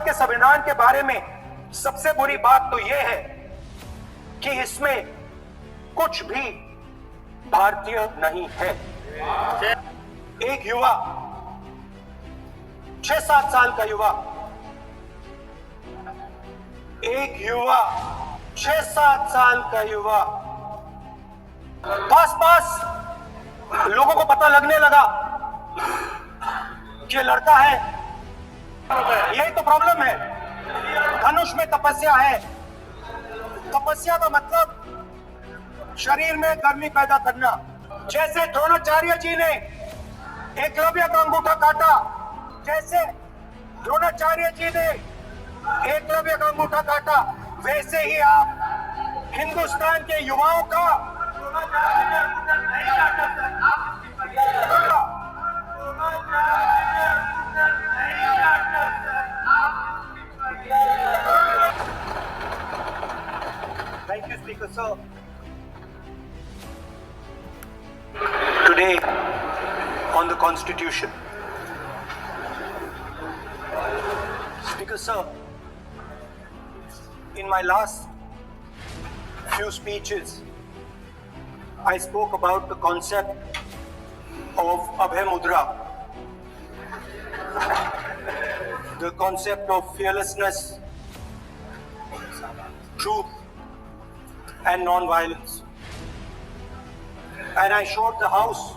के संविधान के बारे में सबसे बुरी बात तो यह है कि इसमें कुछ भी भारतीय नहीं है। एक युवा 6-7 साल का युवा, एक युवा 6-7 साल का युवा पास लोगों को पता लगने लगा कि लड़का है। यही तो प्रॉब्लम है। धनुष में तपस्या है। तपस्या का मतलब शरीर में गर्मी पैदा करना। जैसे द्रोणाचार्य जी ने एकलव्य का अंगूठा काटा, जैसे द्रोणाचार्य जी ने एकलव्य का अंगूठा काटा, वैसे ही आप हिंदुस्तान के युवाओं का Thank you, Speaker Sir. Today, on the Constitution, Speaker Sir, in my last few speeches, I spoke about the concept of Abhay Mudra, the concept of fearlessness, truth, and non-violence. And I showed the House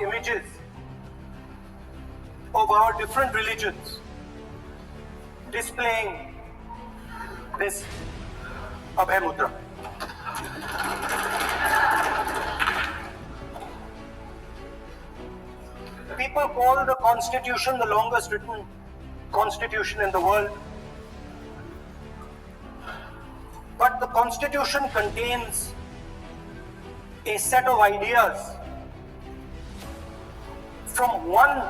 images of our different religions displaying this Abhay Mudra. People call the Constitution the longest written Constitution in the world. But the Constitution contains a set of ideas from one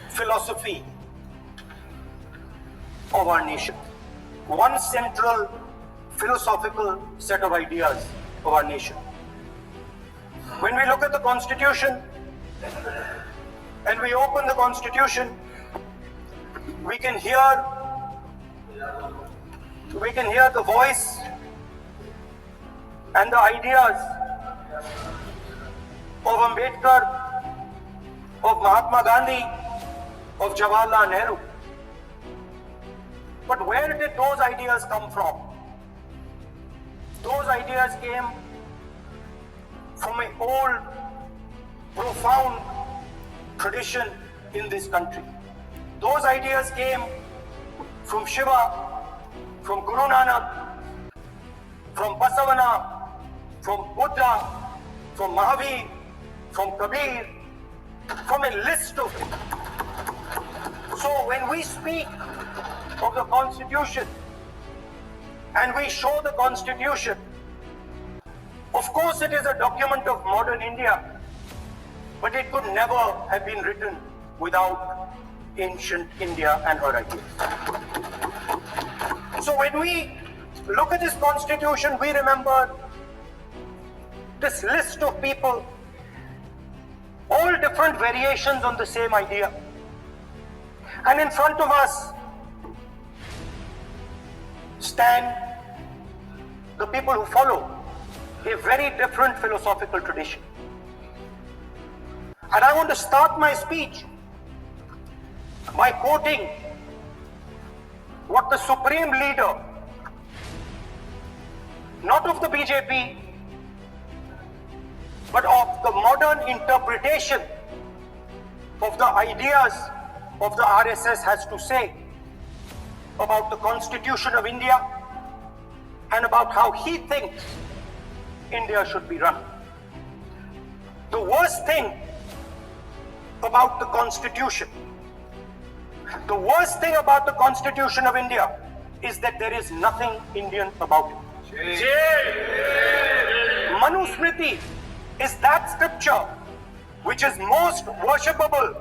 philosophy of our nation, one central philosophical set of ideas of our nation. When we look at the Constitution and we open the Constitution, we can hear the voice and the ideas of Ambedkar, of Mahatma Gandhi, of Jawaharlal Nehru. But where did those ideas come from? Those ideas came from an old, profound tradition in this country. Those ideas came from Shiva, from Guru Nanak, from Basavana, from Buddha, from Mahavir, from Kabir, from a list of them. So when we speak of the Constitution and we show the Constitution, of course it is a document of modern India, but it could never have been written without ancient India and her ideas. So when we look at this Constitution, we remember this list of people, all different variations on the same idea. And in front of us stand the people who follow a very different philosophical tradition. And I want to start my speech by quoting what the supreme leader, not of the BJP, but of the modern interpretation of the ideas of the RSS has to say about the Constitution of India and about how he thinks India should be run. The worst thing about the Constitution, the worst thing about the Constitution of India is that there is nothing Indian about it. Manusmriti is that scripture which is most worshipable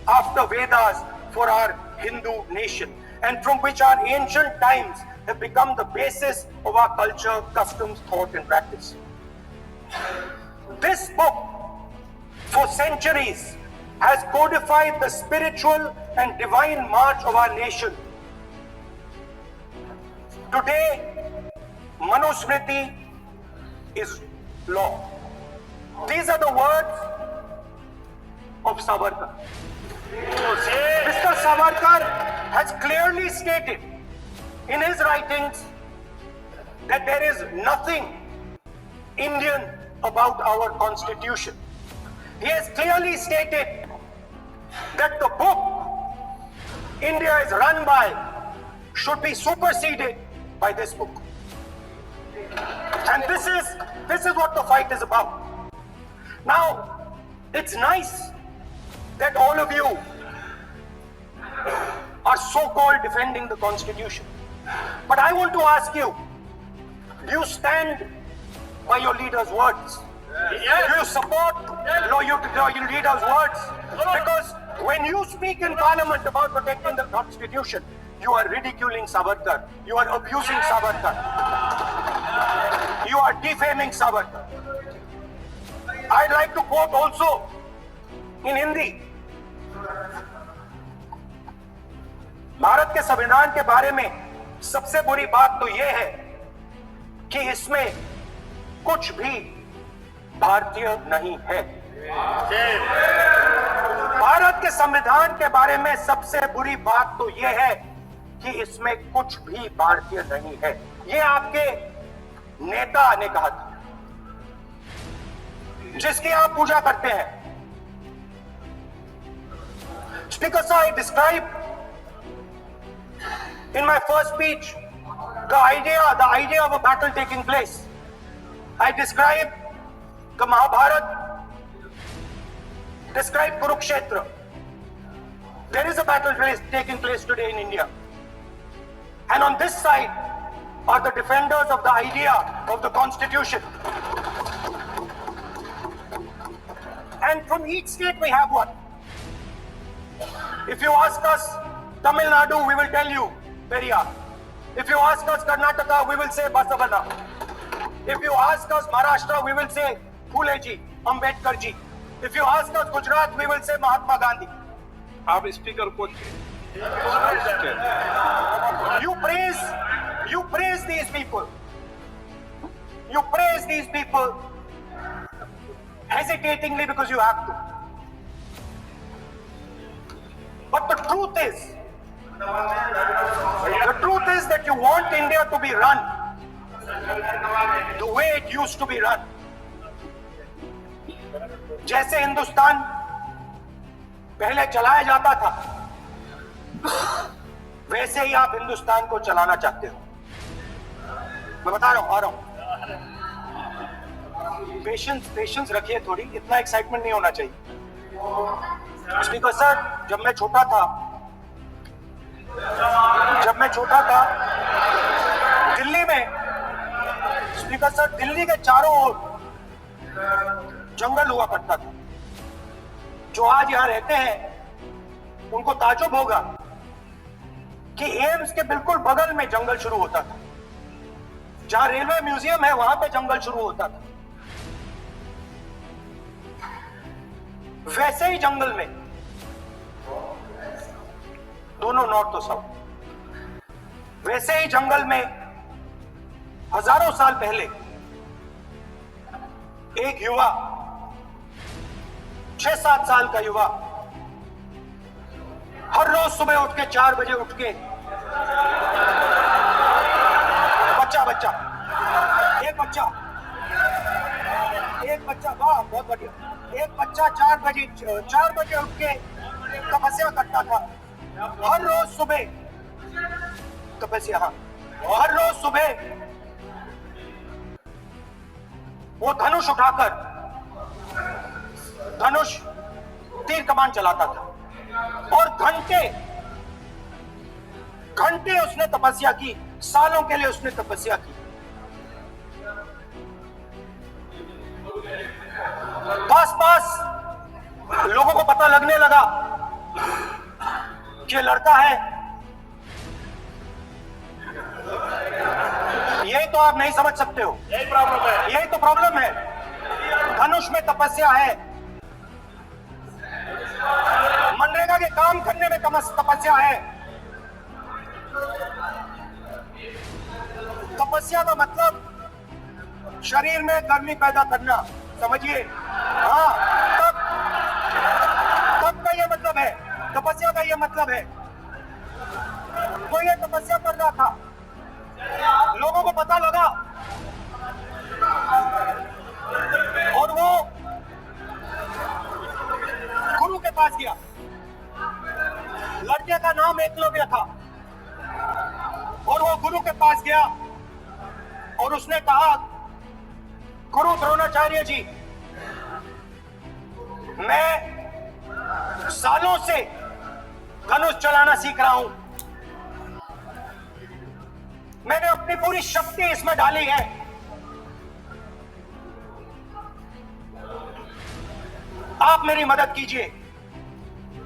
after Vedas for our Hindu nation, and from which our ancient times have become the basis of our culture, customs, thought, and practice. This book for centuries has codified the spiritual and divine march of our nation. Today, Manusmriti is law. These are the words of Savarkar. Mr. Savarkar has clearly stated in his writings that there is nothing Indian about our constitution. He has clearly stated that the book India is run by should be superseded by this book. And this is what the fight is about. Now, it's nice that all of you are so-called defending the constitution. But I want to ask you, do you stand by your leader's words? Yes. Do you support your leader's words? Because when you speak in parliament about protecting the constitution, you are ridiculing Savarkar. You are abusing Savarkar. You are defaming Savarkar. I'd like to quote also in Hindi. Bharat के संविधान के बारे में सबसे बुरी बात तो यह है कि इसमें कुछ भी भारतीय नहीं है। भारत के संविधान के बारे में सबसे बुरी बात तो यह है कि इसमें कुछ भी भारतीय नहीं है। यह आपके नेता ने कहा था, जिसकी आप पूजा करते हैं। Speaker sir, I described in my first speech the idea of a battle taking place. I described the Mahabharata, described Kurukshetra. There is a battle taking place today in India. And on this side are the defenders of the idea of the constitution. And from each state we have one. If you ask us Tamil Nadu, we will tell you Periyar. If you ask us Karnataka, we will say Basavana. If you ask us Maharashtra, we will say Phule ji, Ambedkar ji. If you ask us Gujarat, we will say Mahatma Gandhi. आप speaker को You praise these people. You praise these people hesitatingly because you have to. But the truth is that you want India to be run the way it used to be run. जैसे हिंदुस्तान पहले चलाया जाता था, वैसे ही आप हिंदुस्तान को चलाना चाहते हो। मैं बता रहा हूं, आ रहा हूं। पेशेंस रखिए थोड़ी, इतना एक्साइटमेंट नहीं होना चाहिए। स्पीकर सर, जब मैं छोटा था दिल्ली में, स्पीकर सर, दिल्ली के चारों ओर जंगल हुआ करता था। जो आज यहां रहते हैं उनको ताजुब होगा कि एम्स के बिल्कुल बगल में जंगल शुरू होता था। जहां रेलवे म्यूजियम है वहां पे जंगल शुरू होता था। वैसे ही जंगल में दोनों नॉर्थ और साउथ, वैसे ही जंगल में हजारों साल पहले एक युवा, 6-7 साल का युवा, हर रोज सुबह उठ के 4 बजे उठ के एक बच्चा, वाह बहुत बढ़िया, एक बच्चा 4 बजे उठ के तपस्या करता था। हर रोज सुबह तपस्या, हर रोज सुबह वो धनुष उठाकर तीर कमान चलाता था और घंटे उसने तपस्या की, सालों के लिए उसने तपस्या की। पास लोगों को पता लगने लगा कि लड़का है। यही तो आप नहीं समझ सकते हो, यही तो प्रॉब्लम है। धनुष में तपस्या है, मनरेगा के काम करने में तपस्या है। तपस्या का मतलब शरीर में गर्मी पैदा करना, समझिए। हाँ, तब का ये मतलब है, तपस्या का ये मतलब है। तो ये तपस्या कर रहा था, लोगों को पता लगा और वो गुरु के पास गया। लड़के का नाम एकलव्य था और वो गुरु के पास गया और उसने कहा, गुरु द्रोणाचार्य जी, मैं सालों से धनुष चलाना सीख रहा हूं, मैंने अपनी पूरी शक्ति इसमें डाली है, आप मेरी मदद कीजिए,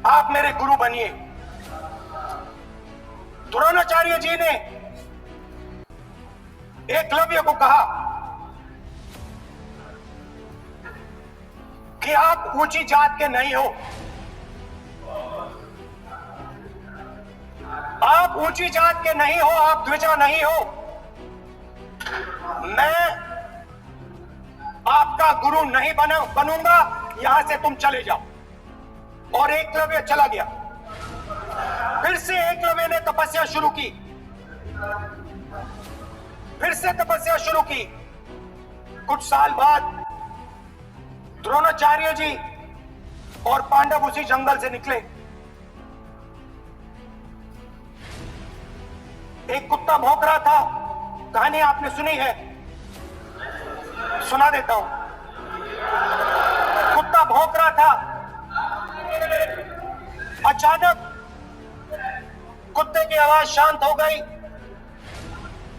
आप मेरे गुरु बनिए। द्रोणाचार्य जी ने एकलव्य को कहा कि आप ऊंची जात के नहीं हो, आप ऊंची जात के नहीं हो, आप द्विजा नहीं हो, मैं आपका गुरु नहीं बनूंगा, यहां से तुम चले जाओ। और एकलव्य चला गया। फिर से एकलव्य ने तपस्या शुरू की, फिर से तपस्या शुरू की। कुछ साल बाद द्रोणाचार्य जी और पांडव उसी जंगल से निकले। एक कुत्ता भौंक रहा था, कहानी आपने सुनी है, सुना देता हूं। कुत्ता भौंक रहा था, अचानक कुत्ते की आवाज शांत हो गई।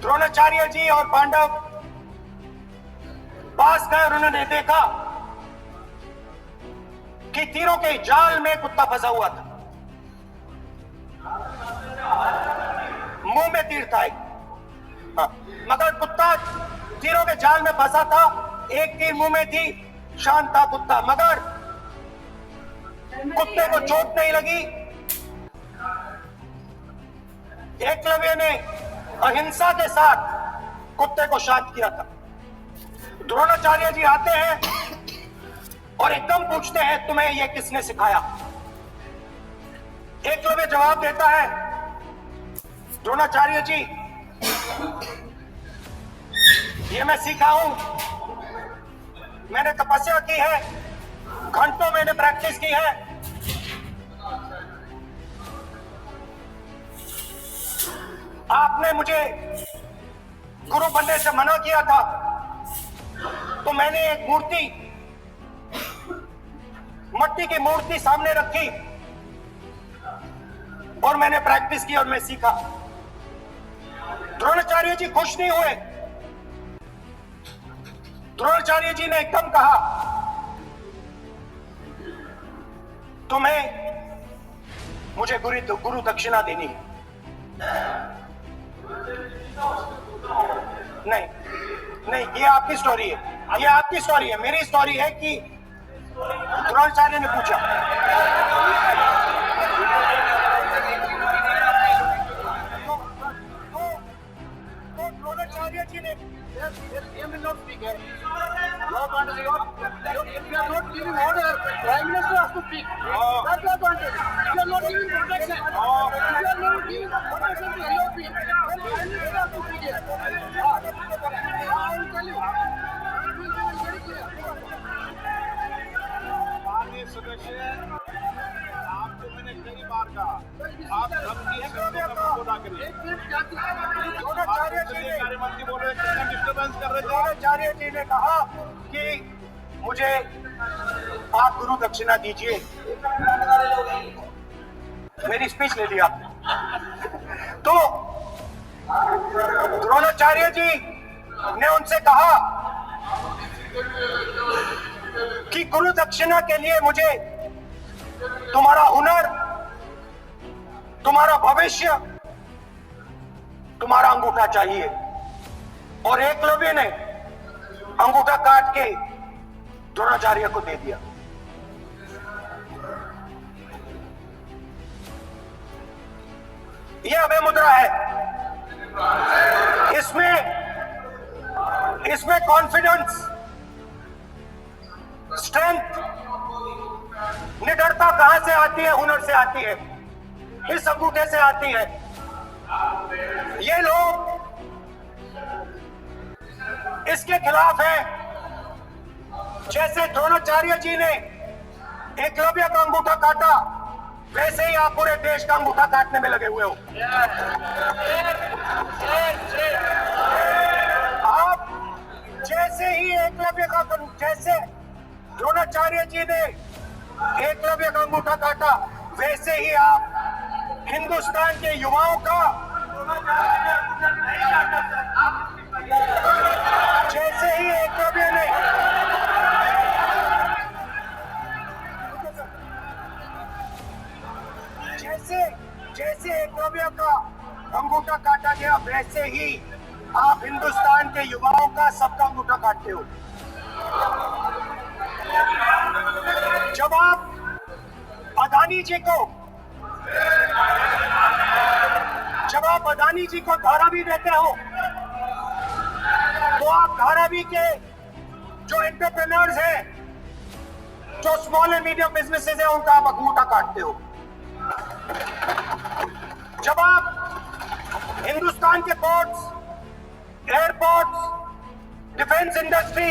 द्रोणाचार्य जी और पांडव पास गए और उन्होंने देखा कि तीरों के जाल में कुत्ता फंसा हुआ था, मुंह में तीर था एक। हाँ, मगर कुत्ता तीरों के जाल में फंसा था, एक तीर मुंह में थी, शांत था कुत्ता, मगर कुत्ते को चोट नहीं लगी। एकलव्य ने अहिंसा के साथ कुत्ते को शांत किया था। द्रोणाचार्य जी आते हैं और एकदम पूछते हैं, तुम्हें यह किसने सिखाया? एकलव्य जवाब देता है, द्रोणाचार्य जी, ये मैं सीखा हूं, मैंने तपस्या की है, घंटों मैंने प्रैक्टिस की है। आपने मुझे गुरु बनने से मना किया था, तो मैंने एक मूर्ति, मट्टी की मूर्ति सामने रखी और मैंने प्रैक्टिस की और मैं सीखा। द्रोणाचार्य जी खुश नहीं हुए। द्रोणाचार्य जी ने एकदम कहा, तुम्हें मुझे गुरु दक्षिणा देनी है। नहीं नहीं, ये आपकी स्टोरी है, ये आपकी स्टोरी है। मेरी स्टोरी है कि द्रोणाचार्य ने पूछा, तो द्रोणाचार्य जी ने Prime Minister has to speak. That's the advantage. If you are not giving protection, if you are not giving protection to LOP, then Prime Minister has to speak here. I will tell you. It will be very clear. माननीय सदस्य, आपको मैंने कई बार कहा, आप सबकी शब्दों का मुद्दा करिए। द्रोणाचार्य जी ने कार्यमंत्री बोल रहे थे, डिस्टर्बेंस कर रहे थे। द्रोणाचार्य जी ने कहा कि मुझे आप गुरु दक्षिणा दीजिए। मेरी स्पीच ले ली आपने। तो द्रोणाचार्य जी ने उनसे कहा कि गुरु दक्षिणा के लिए मुझे तुम्हारा हुनर, तुम्हारा भविष्य, तुम्हारा अंगूठा चाहिए। और एकलव्य ने अंगूठा काट के द्रोणाचार्य को दे दिया। ये अभय मुद्रा है। इसमें कॉन्फिडेंस, स्ट्रेंथ, निडरता कहां से आती है? हुनर से आती है, इस अंगूठे से आती है। ये लोग इसके खिलाफ है। जैसे द्रोणाचार्य जी ने एकलव्य का अंगूठा काटा, वैसे ही आप पूरे देश का अंगूठा काटने में लगे हुए हो। आप जैसे ही जैसे द्रोणाचार्य जी ने एकलव्य का अंगूठा काटा, वैसे ही आप हिंदुस्तान के युवाओं का, जैसे ही एकलव्य ने जैसे एकलव्य का अंगूठा काटा गया, वैसे ही आप हिंदुस्तान के युवाओं का सबका अंगूठा काटते हो। जब आप अदानी जी को धारावी देते हो, तो आप धारावी के जो एंटरप्रेन्योर्स हैं, जो स्मॉल एंड मीडियम बिजनेसेस हैं, उनका आप अंगूठा काटते हो। जब आप हिंदुस्तान के पोर्ट्स, एयरपोर्ट्स, डिफेंस इंडस्ट्री,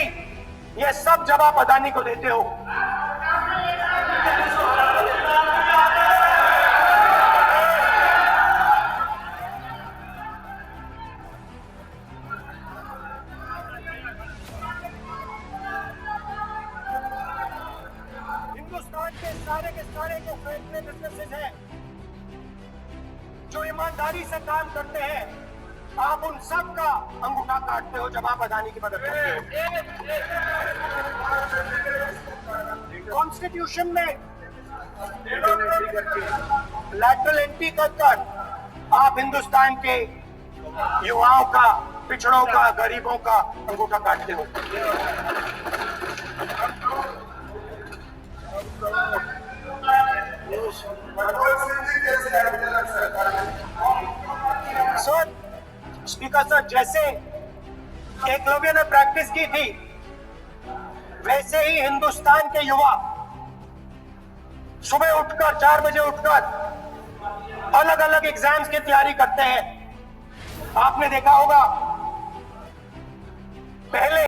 ये सब जब आप अदानी को देते हो, हिंदुस्तान के सारे जो फैक्ट्री बिजनेसेस हैं, जो ईमानदारी से काम करते हैं, आप उन सब का अंगूठा काटते हो जब आप अदानी की मदद करते हो। कॉन्स्टिट्यूशन में लैटरल एंट्री कर आप हिंदुस्तान के युवाओं का, पिछड़ों का, गरीबों का अंगूठा काटते हो। सर, स्पीकर सर, जैसे एकलव्य ने प्रैक्टिस की थी, वैसे ही हिंदुस्तान के युवा सुबह उठकर 4 बजे उठकर अलग अलग एग्जाम्स की तैयारी करते हैं। आपने देखा होगा, पहले